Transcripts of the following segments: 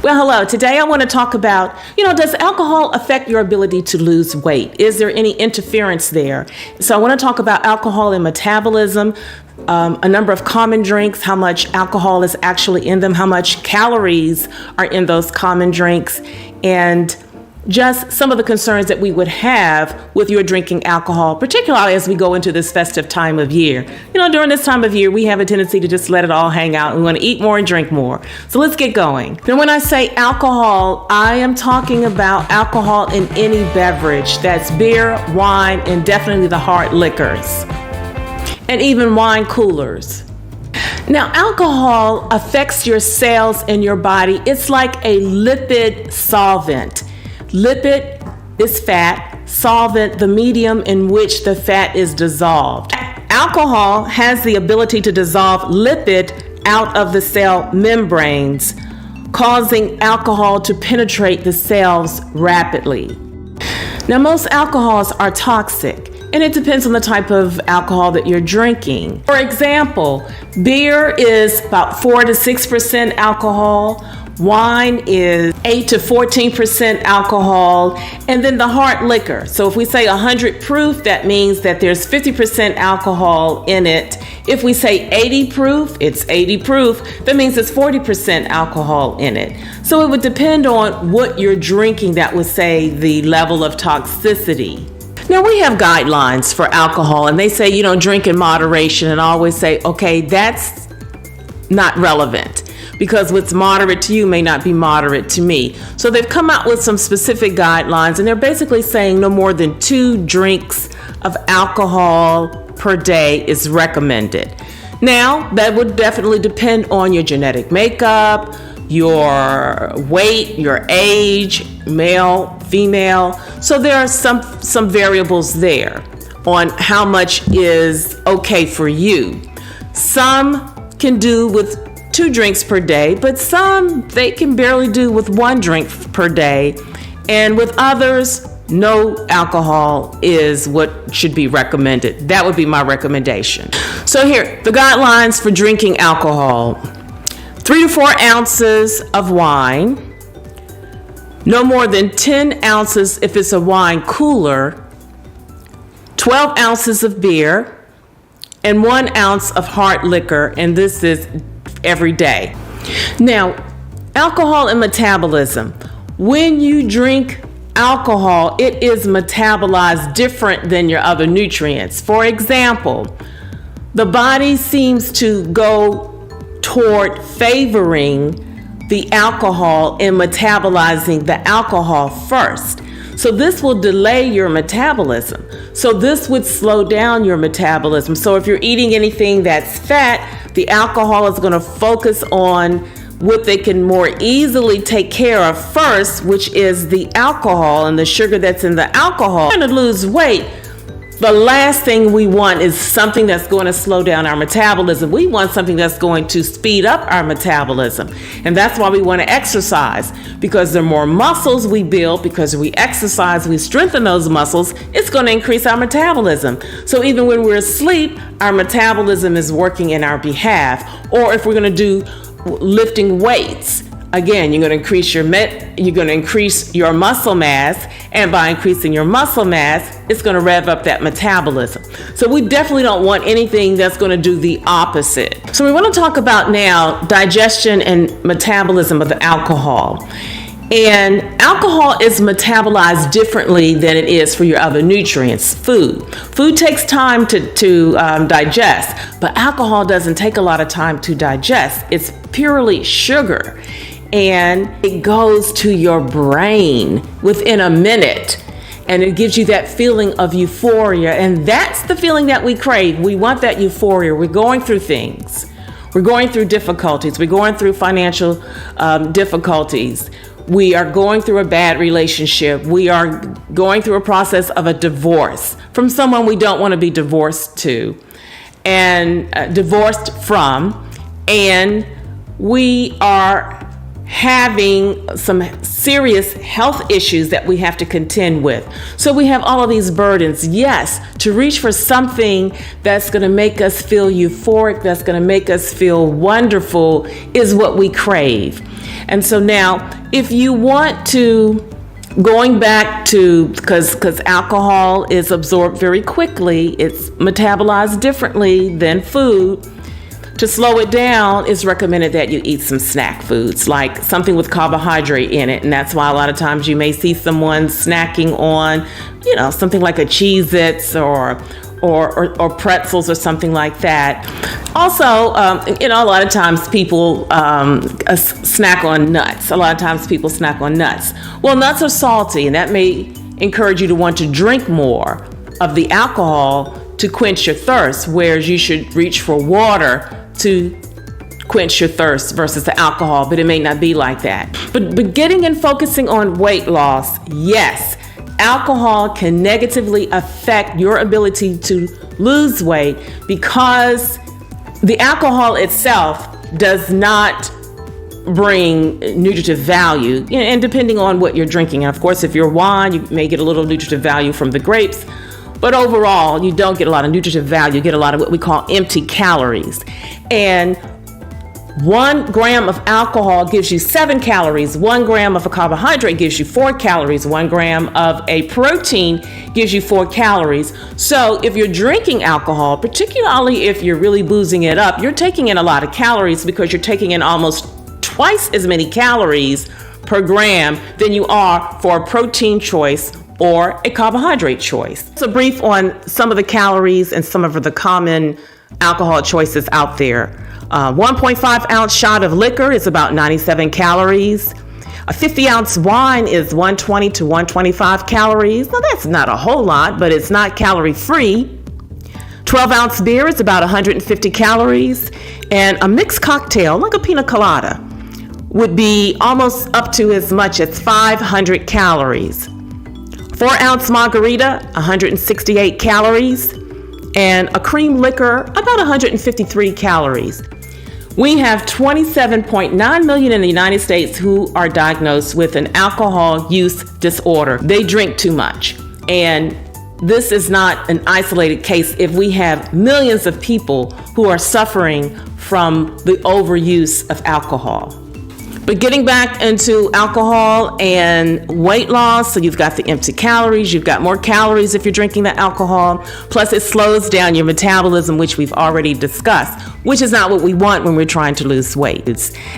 Well, hello. Today I want to talk about, does alcohol affect your ability to lose weight? Is there any interference there? So I want to talk about alcohol and metabolism, a number of common drinks, how much alcohol is actually in them, how much calories are in those common drinks, and just some of the concerns that we would have with your drinking alcohol, particularly as we go into this festive time of year. During this time of year, we have a tendency to just let it all hang out. We want to eat more and drink more. So let's get going. Then when I say alcohol, I am talking about alcohol in any beverage. That's beer, wine, and definitely the hard liquors, and even wine coolers. Now, alcohol affects your cells in your body. It's like a lipid solvent. Lipid is fat, solvent, the medium in which the fat is dissolved. Alcohol has the ability to dissolve lipid out of the cell membranes, causing alcohol to penetrate the cells rapidly. Now, most alcohols are toxic, and it depends on the type of alcohol that you're drinking. For example, beer is about 4 to 6% alcohol. Wine is 8 to 14% alcohol, and then the hard liquor. So if we say 100 proof, that means that there's 50% alcohol in it. If we say 80 proof, it's 80 proof. That means it's 40% alcohol in it. So it would depend on what you're drinking that would say the level of toxicity. Now, we have guidelines for alcohol, and they say, drink in moderation, and I always say, okay, that's not relevant, because what's moderate to you may not be moderate to me. So they've come out with some specific guidelines, and they're basically saying no more than 2 drinks of alcohol per day is recommended. Now, that would definitely depend on your genetic makeup, your weight, your age, male, female. So there are some variables there on how much is okay for you. Some can do with 2 drinks per day, but some they can barely do with 1 drink per day. And with others, no alcohol is what should be recommended. That would be my recommendation. So here, the guidelines for drinking alcohol: 3 to 4 ounces of wine, no more than 10 ounces if it's a wine cooler, 12 ounces of beer, and 1 ounce of hard liquor, and this is every day. Now, alcohol and metabolism. When you drink alcohol, it is metabolized different than your other nutrients. For example, the body seems to go toward favoring the alcohol and metabolizing the alcohol first. So this will delay your metabolism. So this would slow down your metabolism. So if you're eating anything that's fat, the alcohol is going to focus on what they can more easily take care of first, which is the alcohol and the sugar that's in the alcohol. Trying to lose weight, the last thing we want is something that's going to slow down our metabolism. We want something that's going to speed up our metabolism. And that's why we want to exercise, because the more muscles we build, because we exercise, we strengthen those muscles, it's going to increase our metabolism. So even when we're asleep, our metabolism is working in our behalf. Or if we're going to do lifting weights, again, you're going to increase your muscle mass, and by increasing your muscle mass, it's going to rev up that metabolism. So we definitely don't want anything that's going to do the opposite. So we want to talk about now digestion and metabolism of the alcohol. And alcohol is metabolized differently than it is for your other nutrients. Food takes time to digest, but alcohol doesn't take a lot of time to digest. It's purely sugar. And it goes to your brain within a minute, and it gives you that feeling of euphoria, and that's the feeling that we crave. We want that euphoria. We're going through things. We're going through difficulties. We're going through financial difficulties. We are going through a bad relationship. We are going through a process of a divorce from someone we don't want to be divorced to and divorced from, and we are having some serious health issues that we have to contend with. So we have all of these burdens. Yes, to reach for something that's going to make us feel euphoric, that's going to make us feel wonderful, is what we crave. And so now, if you want to, going back to, because alcohol is absorbed very quickly, it's metabolized differently than food. To slow it down, it's recommended that you eat some snack foods, like something with carbohydrate in it. And that's why a lot of times you may see someone snacking on, something like a Cheez-Its or pretzels or something like that. Also, a lot of times people snack on nuts. A lot of times people snack on nuts. Well, nuts are salty, and that may encourage you to want to drink more of the alcohol to quench your thirst, whereas you should reach for water to quench your thirst versus the alcohol, but it may not be like that. But getting and focusing on weight loss, yes, alcohol can negatively affect your ability to lose weight because the alcohol itself does not bring nutritive value, and depending on what you're drinking. And of course, if you're wine, you may get a little nutritive value from the grapes. But overall, you don't get a lot of nutritive value. You get a lot of what we call empty calories. And 1 gram of alcohol gives you 7 calories. 1 gram of a carbohydrate gives you 4 calories. 1 gram of a protein gives you 4 calories. So if you're drinking alcohol, particularly if you're really boozing it up, you're taking in a lot of calories because you're taking in almost twice as many calories per gram than you are for a protein choice or a carbohydrate choice. So brief on some of the calories and some of the common alcohol choices out there. 1.5 ounce shot of liquor is about 97 calories. A 50 ounce wine is 120 to 125 calories. Now that's not a whole lot, but it's not calorie free. 12 ounce beer is about 150 calories. And a mixed cocktail, like a pina colada, would be almost up to as much as 500 calories. 4 ounce margarita, 168 calories, and a cream liquor, about 153 calories. We have 27.9 million in the United States who are diagnosed with an alcohol use disorder. They drink too much. And this is not an isolated case if we have millions of people who are suffering from the overuse of alcohol. But getting back into alcohol and weight loss, so you've got the empty calories, you've got more calories if you're drinking the alcohol, plus it slows down your metabolism, which we've already discussed, which is not what we want when we're trying to lose weight.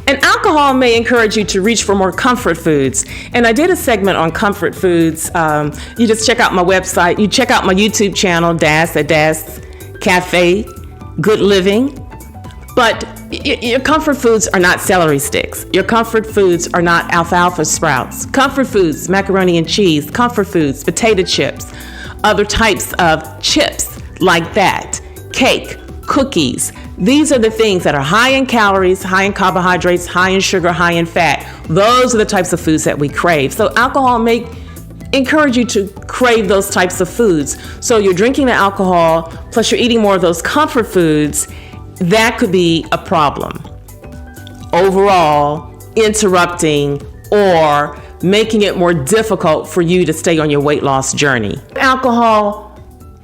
And alcohol may encourage you to reach for more comfort foods. And I did a segment on comfort foods. You just check out my website, you check out my YouTube channel, Das at Das Cafe Good Living. But your comfort foods are not celery sticks. Your comfort foods are not alfalfa sprouts. Comfort foods, macaroni and cheese. Comfort foods, potato chips. Other types of chips like that. Cake, cookies. These are the things that are high in calories, high in carbohydrates, high in sugar, high in fat. Those are the types of foods that we crave. So alcohol may encourage you to crave those types of foods. So you're drinking the alcohol, plus you're eating more of those comfort foods. That could be a problem. Overall, interrupting or making it more difficult for you to stay on your weight loss journey. Alcohol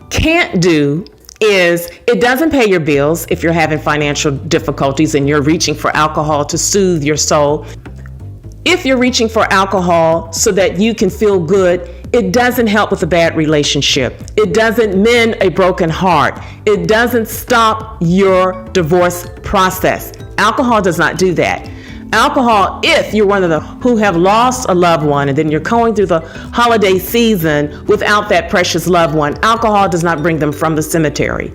can't do is it doesn't pay your bills if you're having financial difficulties and you're reaching for alcohol to soothe your soul. If you're reaching for alcohol so that you can feel good, it doesn't help with a bad relationship. It doesn't mend a broken heart. It doesn't stop your divorce process. Alcohol does not do that. Alcohol, if you're one of the who have lost a loved one and then you're going through the holiday season without that precious loved one, alcohol does not bring them from the cemetery.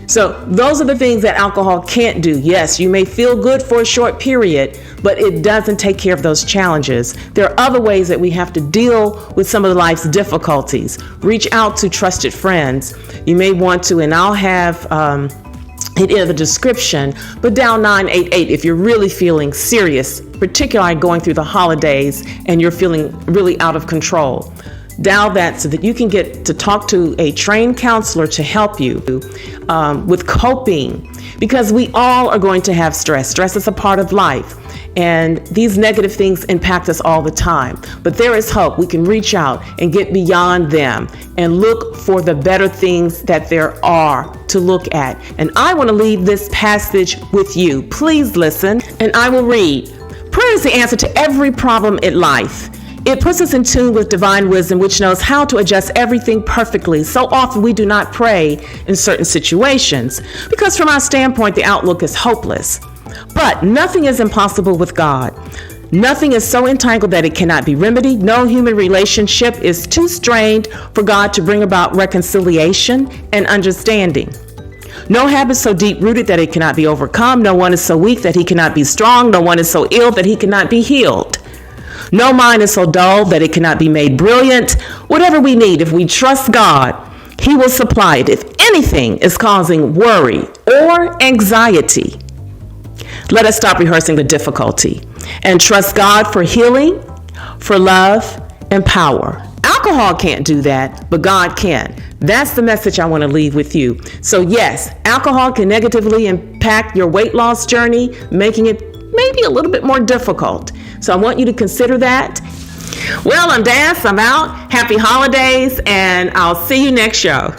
So those are the things that alcohol can't do. Yes, you may feel good for a short period, but it doesn't take care of those challenges. There are other ways that we have to deal with some of life's difficulties. Reach out to trusted friends. You may want to, and I'll have it in the description, but dial 988 if you're really feeling serious, particularly going through the holidays and you're feeling really out of control. Dial that so that you can get to talk to a trained counselor to help you with coping, because we all are going to have stress. Stress is a part of life, and these negative things impact us all the time. But there is hope. We can reach out and get beyond them and look for the better things that there are to look at. And I want to leave this passage with you. Please listen, and I will read. Prayer is the answer to every problem in life. It puts us in tune with divine wisdom, which knows how to adjust everything perfectly. So often we do not pray in certain situations because from our standpoint, the outlook is hopeless. But nothing is impossible with God. Nothing is so entangled that it cannot be remedied. No human relationship is too strained for God to bring about reconciliation and understanding. No habit so deep-rooted that it cannot be overcome. No one is so weak that he cannot be strong. No one is so ill that he cannot be healed. No mind is so dull that it cannot be made brilliant. Whatever we need, if we trust God, he will supply it. If anything is causing worry or anxiety, let us stop rehearsing the difficulty and trust God for healing, for love, and power. Alcohol can't do that, but God can. That's the message I want to leave with you. So yes, alcohol can negatively impact your weight loss journey, making it maybe a little bit more difficult. So I want you to consider that. Well, I'm Das. I'm out. Happy holidays, and I'll see you next show.